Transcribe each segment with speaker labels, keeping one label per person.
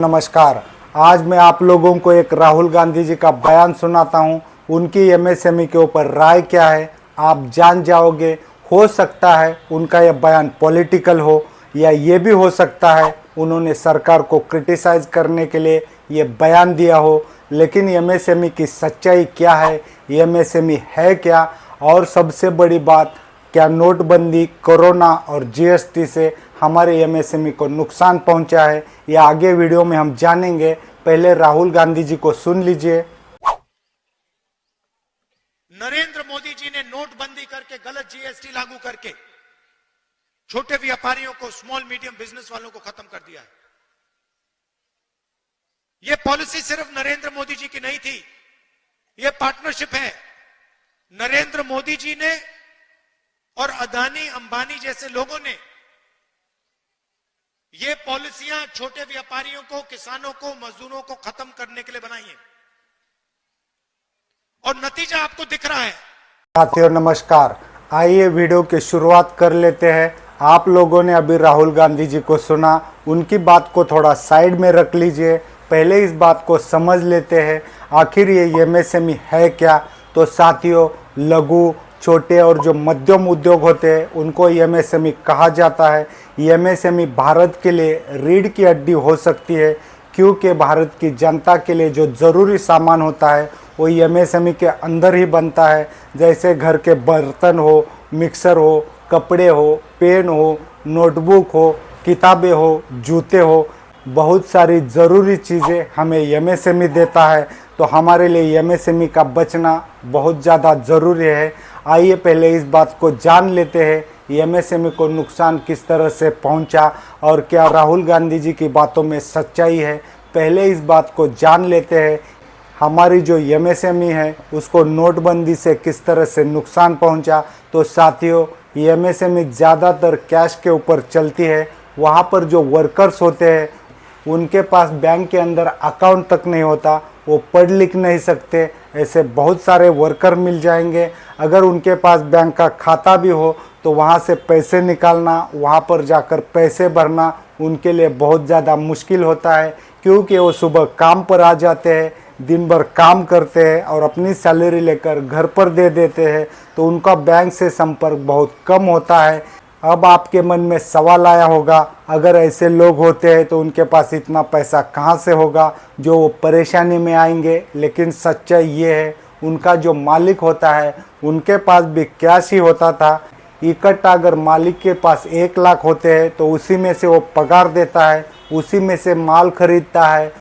Speaker 1: नमस्कार। आज मैं आप लोगों को एक राहुल गांधी जी का बयान सुनाता हूं। उनकी एमएसएमई के ऊपर राय क्या है आप जान जाओगे। हो सकता है उनका यह बयान पॉलिटिकल हो या ये भी हो सकता है उन्होंने सरकार को क्रिटिसाइज करने के लिए ये बयान दिया हो, लेकिन एमएसएमई की सच्चाई क्या है, एमएसएमई है क्या, और सबसे बड़ी बात क्या नोटबंदी, कोरोना और जीएसटी से हमारे एमएसएमई को नुकसान पहुंचा है, या आगे वीडियो में हम जानेंगे। पहले राहुल गांधी जी को सुन लीजिए।
Speaker 2: नरेंद्र मोदी जी ने नोटबंदी करके, गलत जीएसटी लागू करके छोटे व्यापारियों को, स्मॉल मीडियम बिजनेस वालों को खत्म कर दिया है। यह पॉलिसी सिर्फ नरेंद्र मोदी जी की नहीं थी, यह पार्टनरशिप है। नरेंद्र मोदी जी ने और अदानी अंबानी जैसे लोगों ने ये पॉलिसियां छोटे व्यापारियों को, किसानों को, मजदूरों को खत्म करने के लिए बनाई है, और नतीजा आपको दिख रहा है।
Speaker 1: साथियों नमस्कार, आइए वीडियो की शुरुआत कर लेते हैं। आप लोगों ने अभी राहुल गांधी जी को सुना, उनकी बात को थोड़ा साइड में रख लीजिए, पहले इस बात को समझ लेते हैं आखिर ये एमएसएमई है क्या। तो साथियों, लघु, छोटे और जो मध्यम उद्योग होते हैं उनको एमएसएमई कहा जाता है। एमएसएमई भारत के लिए रीढ़ की हड्डी हो सकती है, क्योंकि भारत की जनता के लिए जो ज़रूरी सामान होता है वो एमएसएमई के अंदर ही बनता है। जैसे घर के बर्तन हो, मिक्सर हो, कपड़े हो, पेन हो, नोटबुक हो, किताबें हो, जूते हो, बहुत सारी ज़रूरी चीज़ें हमें एमएसएमई देता है। तो हमारे लिए एमएसएमई का बचना बहुत ज़्यादा ज़रूरी है। आइए पहले इस बात को जान लेते हैं एमएसएमई को नुकसान किस तरह से पहुंचा और क्या राहुल गांधी जी की बातों में सच्चाई है। पहले इस बात को जान लेते हैं हमारी जो एमएसएमई है उसको नोटबंदी से किस तरह से नुकसान पहुंचा। तो साथियों, एमएसएमई ज़्यादातर कैश के ऊपर चलती है। वहाँ पर जो वर्कर्स होते हैं उनके पास बैंक के अंदर अकाउंट तक नहीं होता, वो पढ़ लिख नहीं सकते। ऐसे बहुत सारे वर्कर मिल जाएंगे। अगर उनके पास बैंक का खाता भी हो तो वहाँ से पैसे निकालना, वहाँ पर जाकर पैसे भरना उनके लिए बहुत ज़्यादा मुश्किल होता है, क्योंकि वो सुबह काम पर आ जाते हैं, दिन भर काम करते हैं और अपनी सैलरी लेकर घर पर दे देते हैं, तो उनका बैंक से संपर्क बहुत कम होता है। अब आपके मन में सवाल आया होगा, अगर ऐसे लोग होते हैं तो उनके पास इतना पैसा कहाँ से होगा जो वो परेशानी में आएंगे। लेकिन सच्चाई ये है, उनका जो मालिक होता है उनके पास भी कैश ही होता था। इकट्ठा अगर मालिक के पास 1 लाख होते हैं तो उसी में से वो पगार देता है, उसी में से माल खरीदता है,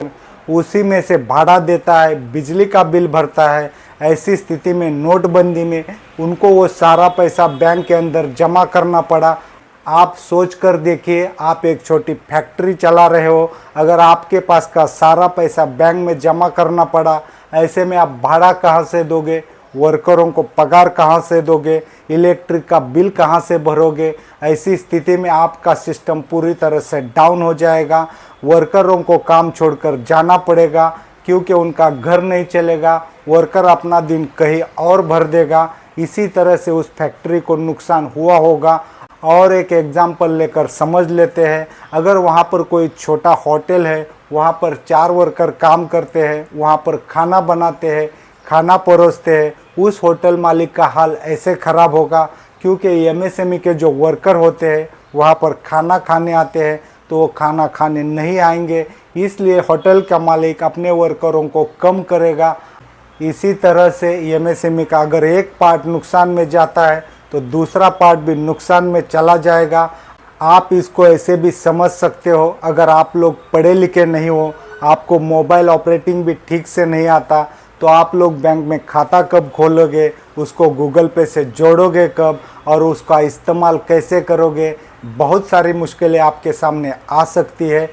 Speaker 1: उसी में से भाड़ा देता है, बिजली का बिल भरता है। ऐसी स्थिति में नोटबंदी में उनको वो सारा पैसा बैंक के अंदर जमा करना पड़ा। आप सोच कर देखिए, आप एक छोटी फैक्ट्री चला रहे हो, अगर आपके पास का सारा पैसा बैंक में जमा करना पड़ा, ऐसे में आप भाड़ा कहाँ से दोगे, वर्करों को पगार कहाँ से दोगे, इलेक्ट्रिक का बिल कहाँ से भरोगे। ऐसी स्थिति में आपका सिस्टम पूरी तरह से डाउन हो जाएगा। वर्करों को काम छोड़कर जाना पड़ेगा, क्योंकि उनका घर नहीं चलेगा, वर्कर अपना दिन कहीं और भर देगा। इसी तरह से उस फैक्ट्री को नुकसान हुआ होगा। और एक एग्जाम्पल लेकर समझ लेते हैं, अगर वहाँ पर कोई छोटा होटल है, वहाँ पर 4 वर्कर काम करते हैं, वहाँ पर खाना बनाते हैं, खाना परोसते हैं, उस होटल मालिक का हाल ऐसे ख़राब होगा, क्योंकि एमएसएमई के जो वर्कर होते हैं वहाँ पर खाना खाने आते हैं तो वो खाना खाने नहीं आएंगे, इसलिए होटल का मालिक अपने वर्करों को कम करेगा। इसी तरह से एमएसएमई का अगर एक पार्ट नुकसान में जाता है तो दूसरा पार्ट भी नुकसान में चला जाएगा। आप इसको ऐसे भी समझ सकते हो, अगर आप लोग पढ़े लिखे नहीं हो, आपको मोबाइल ऑपरेटिंग भी ठीक से नहीं आता, तो आप लोग बैंक में खाता कब खोलोगे, उसको गूगल पे से जोड़ोगे कब, और उसका इस्तेमाल कैसे करोगे। बहुत सारी मुश्किलें आपके सामने आ सकती है।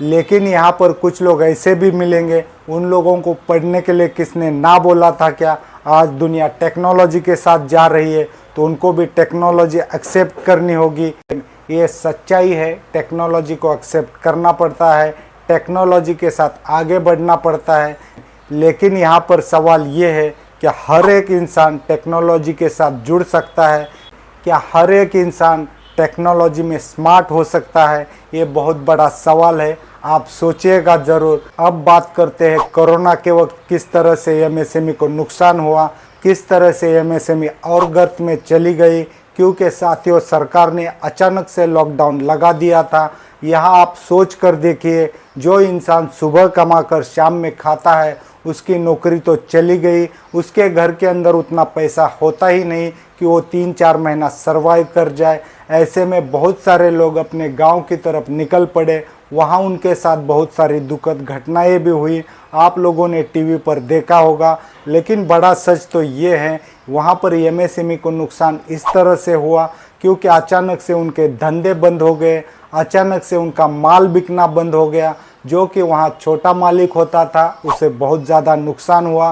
Speaker 1: लेकिन यहाँ पर कुछ लोग ऐसे भी मिलेंगे, उन लोगों को पढ़ने के लिए किसने ना बोला था क्या। आज दुनिया टेक्नोलॉजी के साथ जा रही है तो उनको भी टेक्नोलॉजी एक्सेप्ट करनी होगी। ये सच्चाई है, टेक्नोलॉजी को एक्सेप्ट करना पड़ता है, टेक्नोलॉजी के साथ आगे बढ़ना पड़ता है। लेकिन यहाँ पर सवाल ये है कि हर एक इंसान टेक्नोलॉजी के साथ जुड़ सकता है, क्या हर एक इंसान टेक्नोलॉजी में स्मार्ट हो सकता है, ये बहुत बड़ा सवाल है। आप सोचिएगा ज़रूर। अब बात करते हैं कोरोना के वक्त किस तरह से एमएसएमई को नुकसान हुआ, किस तरह से एमएसएमई और गर्त में चली गई, क्योंकि साथियों सरकार ने अचानक से लॉकडाउन लगा दिया था। यहाँ आप सोच कर देखिए, जो इंसान सुबह कमाकर शाम में खाता है उसकी नौकरी तो चली गई, उसके घर के अंदर उतना पैसा होता ही नहीं कि वो 3-4 महीना सरवाइव कर जाए। ऐसे में बहुत सारे लोग अपने गांव की तरफ निकल पड़े। वहाँ उनके साथ बहुत सारी दुखद घटनाएं भी हुई, आप लोगों ने टीवी पर देखा होगा। लेकिन बड़ा सच तो ये है, वहाँ पर एमएसएमई को नुकसान इस तरह से हुआ क्योंकि अचानक से उनके धंधे बंद हो गए, अचानक से उनका माल बिकना बंद हो गया। जो कि वहाँ छोटा मालिक होता था उसे बहुत ज़्यादा नुकसान हुआ,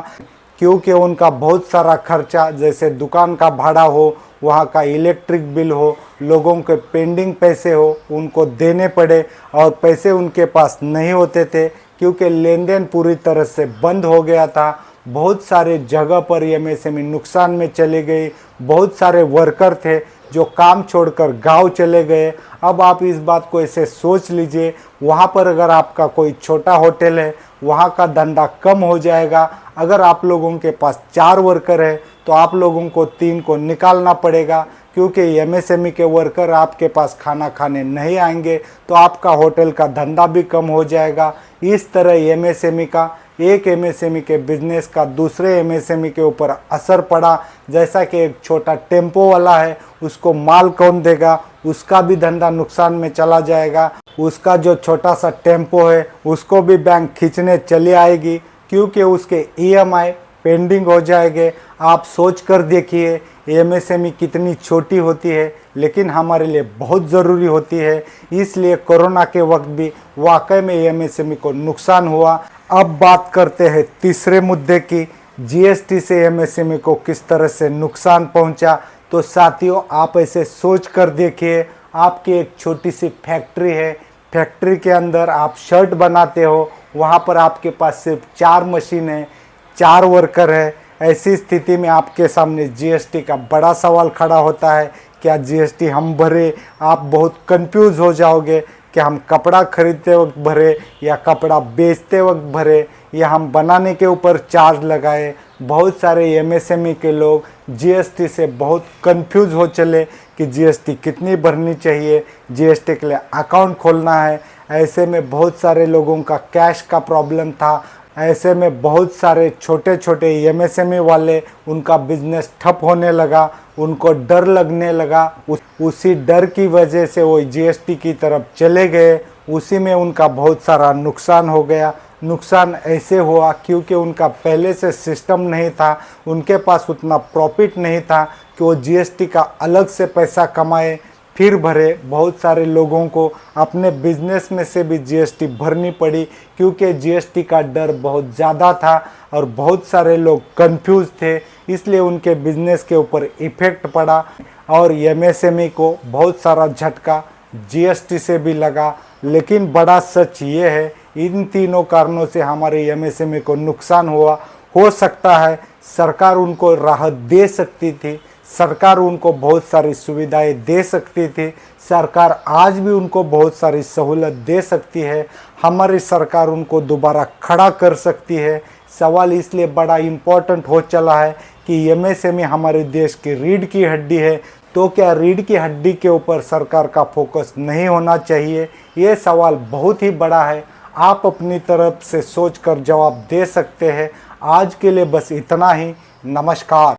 Speaker 1: क्योंकि उनका बहुत सारा खर्चा, जैसे दुकान का भाड़ा हो, वहाँ का इलेक्ट्रिक बिल हो, लोगों के पेंडिंग पैसे हो, उनको देने पड़े। और पैसे उनके पास नहीं होते थे क्योंकि लेन देन पूरी तरह से बंद हो गया था। बहुत सारे जगह पर एमएसएमई नुकसान में चले गई। बहुत सारे वर्कर थे जो काम छोड़कर गांव चले गए। अब आप इस बात को ऐसे सोच लीजिए, वहाँ पर अगर आपका कोई छोटा होटल है, वहाँ का धंधा कम हो जाएगा। अगर आप लोगों के पास 4 वर्कर है तो आप लोगों को 3 को निकालना पड़ेगा, क्योंकि एमएसएमई के वर्कर आपके पास खाना खाने नहीं आएंगे तो आपका होटल का धंधा भी कम हो जाएगा। इस तरह एमएसएमई का, एक एमएसएमई के बिजनेस का दूसरे एमएसएमई के ऊपर असर पड़ा। जैसा कि एक छोटा टेम्पो वाला है, उसको माल कौन देगा, उसका भी धंधा नुकसान में चला जाएगा। उसका जो छोटा सा टेम्पो है उसको भी बैंक खींचने चली आएगी, क्योंकि उसके ईएमआई पेंडिंग हो जाएंगे। आप सोच कर देखिए एमएसएमई कितनी छोटी होती है लेकिन हमारे लिए बहुत ज़रूरी होती है। इसलिए कोरोना के वक्त भी वाकई में एमएसएमई को नुकसान हुआ। अब बात करते हैं तीसरे मुद्दे की, जीएसटी से एमएसएमई को किस तरह से नुकसान पहुंचा। तो साथियों आप ऐसे सोच कर देखिए, आपकी एक छोटी सी फैक्ट्री है, फैक्ट्री के अंदर आप शर्ट बनाते हो, वहाँ पर आपके पास सिर्फ 4 मशीन है, 4 वर्कर है। ऐसी स्थिति में आपके सामने जीएसटी का बड़ा सवाल खड़ा होता है, क्या जीएसटी हम भरे। आप बहुत कंफ्यूज हो जाओगे कि हम कपड़ा खरीदते वक्त भरे या कपड़ा बेचते वक्त भरे या हम बनाने के ऊपर चार्ज लगाए। बहुत सारे एमएसएमई के लोग जीएसटी से बहुत कंफ्यूज हो चले कि जीएसटी कितनी भरनी चाहिए, जीएसटी के लिए अकाउंट खोलना है। ऐसे में बहुत सारे लोगों का कैश का प्रॉब्लम था। ऐसे में बहुत सारे छोटे छोटे एमएसएमई वाले, उनका बिजनेस ठप होने लगा, उनको डर लगने लगा। उसी डर की वजह से वो जीएसटी की तरफ चले गए। उसी में उनका बहुत सारा नुकसान हो गया। नुकसान ऐसे हुआ क्योंकि उनका पहले से सिस्टम नहीं था, उनके पास उतना प्रॉफिट नहीं था कि वो जीएसटी का अलग से पैसा कमाए फिर भरे। बहुत सारे लोगों को अपने बिजनेस में से भी जीएसटी भरनी पड़ी, क्योंकि जीएसटी का डर बहुत ज़्यादा था और बहुत सारे लोग कंफ्यूज थे। इसलिए उनके बिजनेस के ऊपर इफ़ेक्ट पड़ा और एमएसएमई को बहुत सारा झटका जीएसटी से भी लगा। लेकिन बड़ा सच ये है, इन तीनों कारणों से हमारे एमएसएमई को नुकसान हुआ। हो सकता है सरकार उनको राहत दे सकती थी, सरकार उनको बहुत सारी सुविधाएं दे सकती थी, सरकार आज भी उनको बहुत सारी सहूलत दे सकती है, हमारी सरकार उनको दोबारा खड़ा कर सकती है। सवाल इसलिए बड़ा इम्पोर्टेंट हो चला है कि एमएसएमई हमारे देश की रीढ़ की हड्डी है, तो क्या रीढ़ की हड्डी के ऊपर सरकार का फोकस नहीं होना चाहिए? ये सवाल बहुत ही बड़ा है। आप अपनी तरफ से सोचकर जवाब दे सकते हैं। आज के लिए बस इतना ही। नमस्कार।